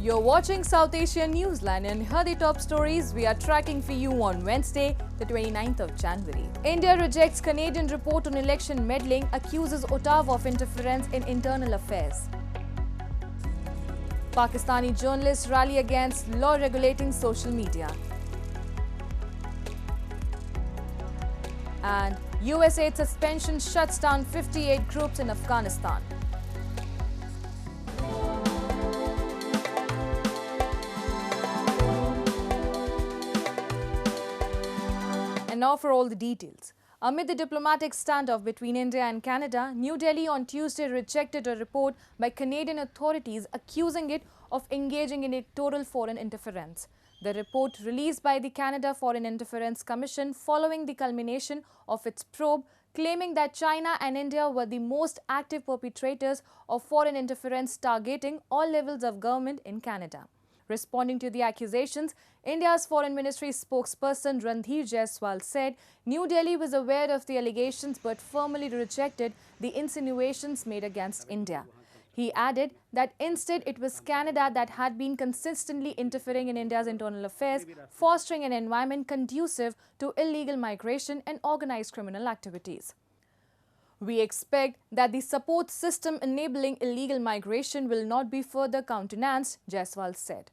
You're watching South Asia Newsline, and here are the top stories we are tracking for you on Wednesday, the 29th of January. India rejects Canadian report on election meddling, accuses Ottawa of interference in internal affairs. Pakistani journalists rally against law regulating social media. And USAID suspension shuts down 58 groups in Afghanistan. And now for all the details. Amid the diplomatic standoff between India and Canada, New Delhi on Tuesday rejected a report by Canadian authorities accusing it of engaging in electoral foreign interference. The report, released by the Canada Foreign Interference Commission following the culmination of its probe, claiming that China and India were the most active perpetrators of foreign interference targeting all levels of government in Canada. Responding to the accusations, India's Foreign Ministry spokesperson Ranveer Jaiswal said New Delhi was aware of the allegations but firmly rejected the insinuations made against India. He added that instead it was Canada that had been consistently interfering in India's internal affairs, fostering an environment conducive to illegal migration and organized criminal activities. We expect that the support system enabling illegal migration will not be further countenanced, Jaiswal said.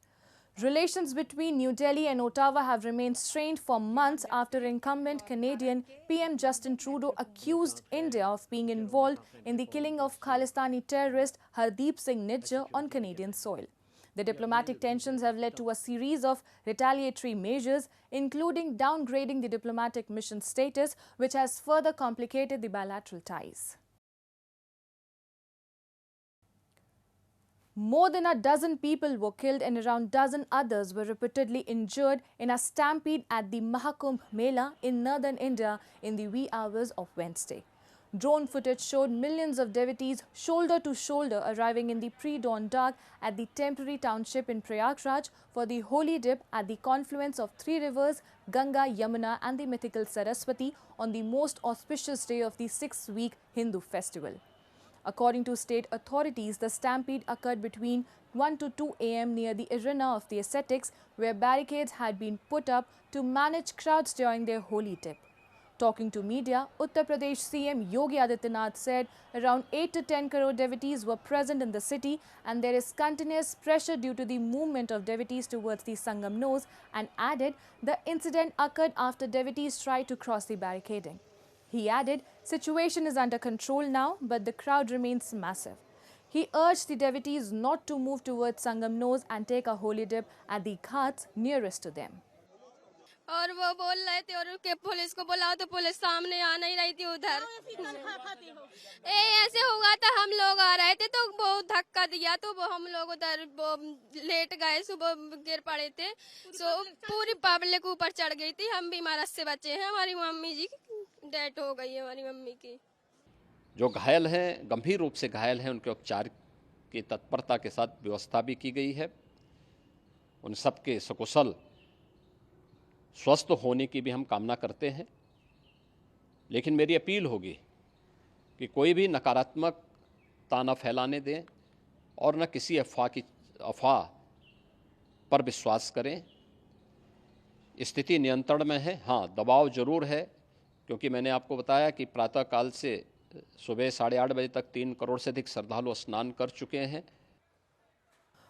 Relations between New Delhi and Ottawa have remained strained for months after incumbent Canadian PM Justin Trudeau accused India of being involved in the killing of Khalistani terrorist Hardeep Singh Nijjar on Canadian soil. The diplomatic tensions have led to a series of retaliatory measures, including downgrading the diplomatic mission status, which has further complicated the bilateral ties. More than a dozen people were killed and around a dozen others were reportedly injured in a stampede at the Maha Kumbh Mela in northern India in the wee hours of Wednesday. Drone footage showed millions of devotees shoulder to shoulder arriving in the pre-dawn dark at the temporary township in Prayagraj for the holy dip at the confluence of three rivers, Ganga, Yamuna and the mythical Saraswati on the most auspicious day of the 6-week Hindu festival. According to state authorities, the stampede occurred between 1 to 2 a.m. near the arena of the ascetics, where barricades had been put up to manage crowds during their holy dip. Talking to media, Uttar Pradesh CM Yogi Adityanath said around 8 to 10 crore devotees were present in the city and there is continuous pressure due to the movement of devotees towards the Sangam nose, and added the incident occurred after devotees tried to cross the barricading. He added, situation is under control now, but the crowd remains massive. He urged the devotees not to move towards Sangam nose and take a holy dip at the ghats nearest to them. और वो बोल रहे थे और के police को बुलाओ तो पुलिस सामने आ नहीं रही थी उधर। ऐसे हुआ था, हम लोग आ रहे थे तो वो धक्का दिया तो वो हम लोग उधर वो लेट गए, सुबह गिर पड़े थे। सो पूरी पब्लिक ऊपर चढ़ गई थी, हम भी मरद से बचे हैं। हमारी मम्मी जी डेथ हो गई है, हमारी मम्मी की। जो घायल हैं, गंभीर रूप से घायल हैं, उनके उपचार की तत्परता के साथ व्यवस्था भी की गई है। उन सबके सकुशल स्वस्थ होने की भी हम कामना करते हैं। लेकिन मेरी अपील होगी कि कोई भी नकारात्मकता न फैलाने दें और न किसी अफवाह पर विश्वास करें। स्थिति नियंत्रण में है। हाँ, दबाव जरूर है, क्योंकि मैंने आपको बताया कि प्रातःकाल से सुबह 8:30 बजे तक 3 करोड़ से अधिक श्रद्धालु स्नान कर चुके हैं।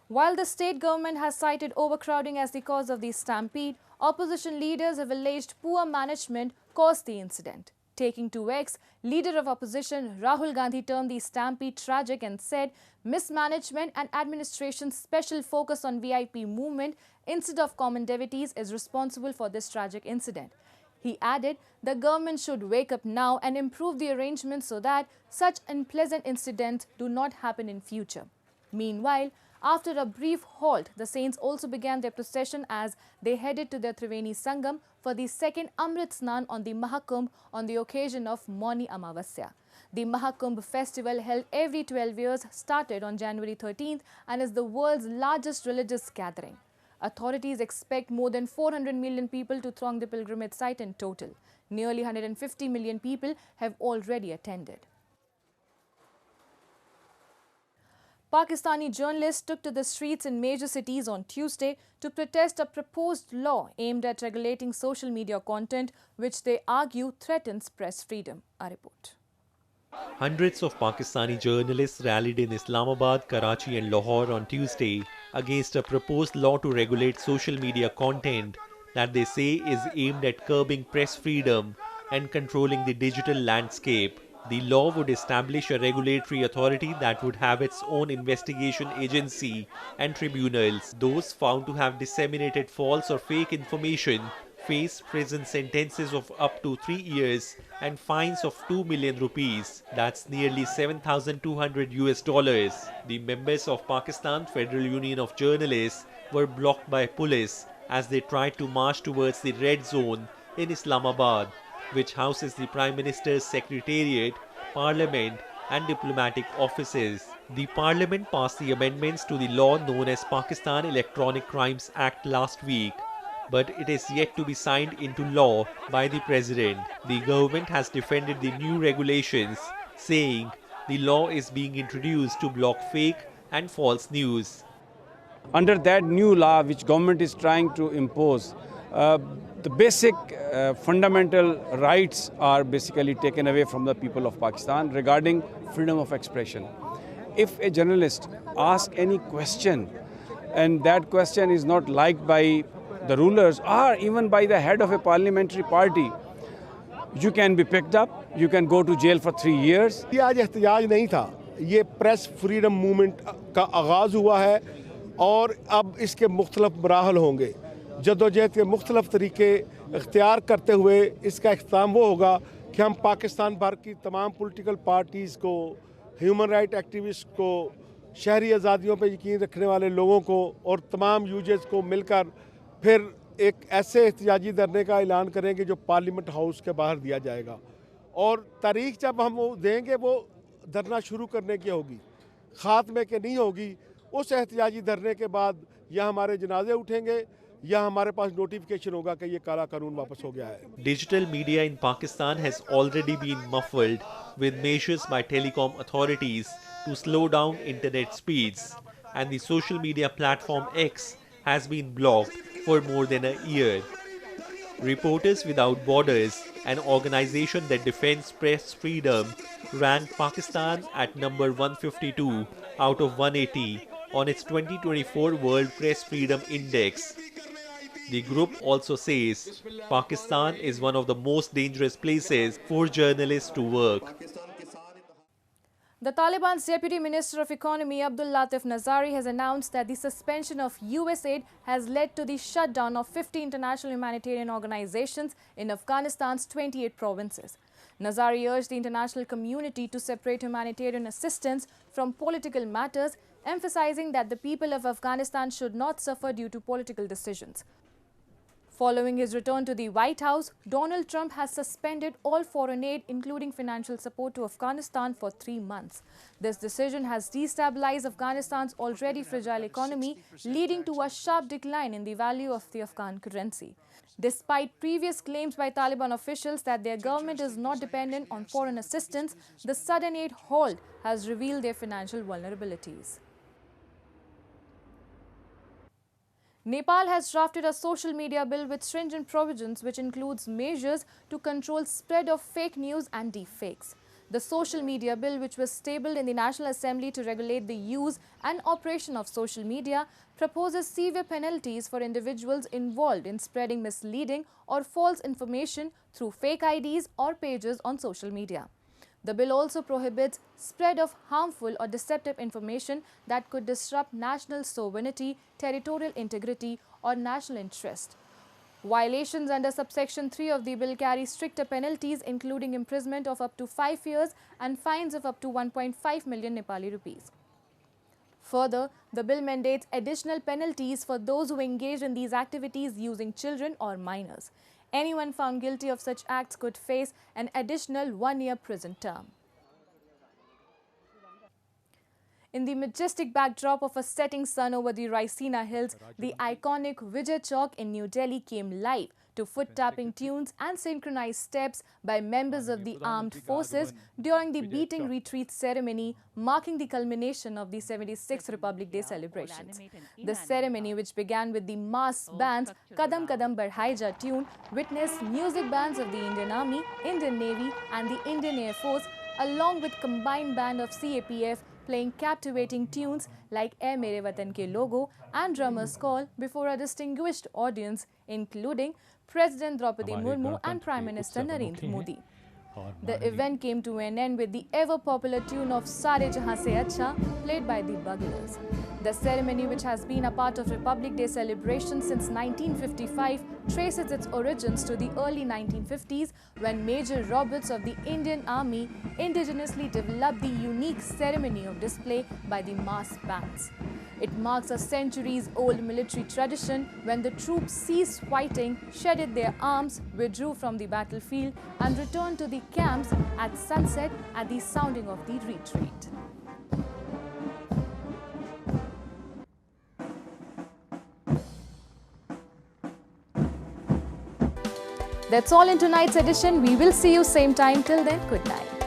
While the state government has cited overcrowding as the cause of the stampede, opposition leaders have alleged poor management caused the incident. Taking to X, leader of opposition Rahul Gandhi termed the stampede tragic and said mismanagement and administration's special focus on VIP movement instead of common devotees is responsible for this tragic incident. He added the government should wake up now and improve the arrangements so that such unpleasant incidents do not happen in future. Meanwhile, after a brief halt, the saints also began their procession as they headed to their Triveni Sangam for the second Amrit Snan on the Maha Kumbh on the occasion of Mauni Amavasya. The Maha Kumbh festival, held every 12 years, started on January 13th and is the world's largest religious gathering. Authorities expect more than 400 million people to throng the pilgrimage site in total. Nearly 150 million people have already attended. Pakistani journalists took to the streets in major cities on Tuesday to protest a proposed law aimed at regulating social media content, which they argue threatens press freedom. A report. Hundreds of Pakistani journalists rallied in Islamabad, Karachi and Lahore on Tuesday against a proposed law to regulate social media content that they say is aimed at curbing press freedom and controlling the digital landscape. The law would establish a regulatory authority that would have its own investigation agency and tribunals. Those found to have disseminated false or fake information face prison sentences of up to 3 years and fines of 2 million rupees. That's nearly $7,200. The members of Pakistan Federal Union of Journalists were blocked by police as they tried to march towards the red zone in Islamabad, which houses the Prime Minister's Secretariat, Parliament and diplomatic offices. The Parliament passed the amendments to the law known as Pakistan Electronic Crimes Act last week, but it is yet to be signed into law by the President. The government has defended the new regulations, saying the law is being introduced to block fake and false news. Under that new law which government is trying to impose, the basic fundamental rights are basically taken away from the people of Pakistan regarding freedom of expression. If a journalist asks any question and that question is not liked by the rulers or even by the head of a parliamentary party, you can be picked up, you can go to jail for 3 years. ये आज एहतजाज नहीं था, ये press freedom movement का आगाज़ हुआ है और अब इसके मुख्तलिफ मराहल होंगे. जदोजहद के मुख्तलिफ तरीके इख्तियार करते हुए इसका इख्तिताम वो होगा कि हम पाकिस्तान भर की तमाम पॉलिटिकल पार्टीज़ को, ह्यूमन राइट एक्टिविस्ट को, शहरी आज़ादियों पर यकीन रखने वाले लोगों को और तमाम यूजर्स को मिलकर फिर एक ऐसे एहतजाजी धरने का ऐलान करेंगे जो पार्लियामेंट हाउस के बाहर दिया जाएगा. और तारीख जब हम वो देंगे वो धरना शुरू करने की होगी, खात्मे के नहीं होगी. उस एहतजाजी धरने के बाद या हमारे जनाजे उठेंगे या हमारे पास नोटिफिकेशन होगा कि ये काला कानून वापस हो गया है. Digital media in Pakistan has already been muffled with measures by telecom authorities to slow down internet speeds, and the social media platform X has been blocked for more than a year. Reporters Without Borders, an organization that defends press freedom, ranked Pakistan at number 152 out of 180 on its 2024 World Press Freedom Index. The group also says Pakistan is one of the most dangerous places for journalists to work. The Taliban's Deputy Minister of Economy Abdul Latif Nazari has announced that the suspension of US aid has led to the shutdown of 50 international humanitarian organizations in Afghanistan's 28 provinces. Nazari urged the international community to separate humanitarian assistance from political matters, emphasizing that the people of Afghanistan should not suffer due to political decisions. Following his return to the White House, Donald Trump has suspended all foreign aid, including financial support to Afghanistan, for 3 months. This decision has destabilized Afghanistan's already fragile economy, leading to a sharp decline in the value of the Afghan currency. Despite previous claims by Taliban officials that their government is not dependent on foreign assistance, the sudden aid halt has revealed their financial vulnerabilities. Nepal has drafted a social media bill with stringent provisions which includes measures to control spread of fake news and deepfakes. The social media bill, which was tabled in the National Assembly to regulate the use and operation of social media, proposes severe penalties for individuals involved in spreading misleading or false information through fake IDs or pages on social media. The bill also prohibits spread of harmful or deceptive information that could disrupt national sovereignty, territorial integrity, or national interest. Violations under subsection 3 of the bill carry stricter penalties, including imprisonment of up to 5 years and fines of up to 1.5 million Nepali rupees. Further, the bill mandates additional penalties for those who engage in these activities using children or minors. Anyone found guilty of such acts could face an additional 1-year prison term. In the majestic backdrop of a setting sun over the Raisina Hills, the iconic Vijay Chowk in New Delhi came live to foot-tapping tunes and synchronized steps by members of the armed forces during the beating retreat ceremony marking the culmination of the 76th Republic Day celebrations. The ceremony, which began with the mass band's Kadam Kadam Badhai Ja tune, witnessed music bands of the Indian Army, Indian Navy and the Indian Air Force, along with combined band of CAPF playing captivating tunes like Air Mere Watan Ke Logo and Drummer's Call before a distinguished audience including President Draupadi Murmu and Prime Minister Narendra Modi. The event came to an end with the ever-popular tune of Sare Jahan Se Acha played by the Buglers. The ceremony, which has been a part of Republic Day celebration since 1955, traces its origins to the early 1950s when Major Roberts of the Indian Army indigenously developed the unique ceremony of display by the mass bands. It marks a centuries-old military tradition when the troops ceased fighting, shedded their arms, withdrew from the battlefield and returned to the camps at sunset at the sounding of the retreat. That's all in tonight's edition. We will see you same time. Till then, good night.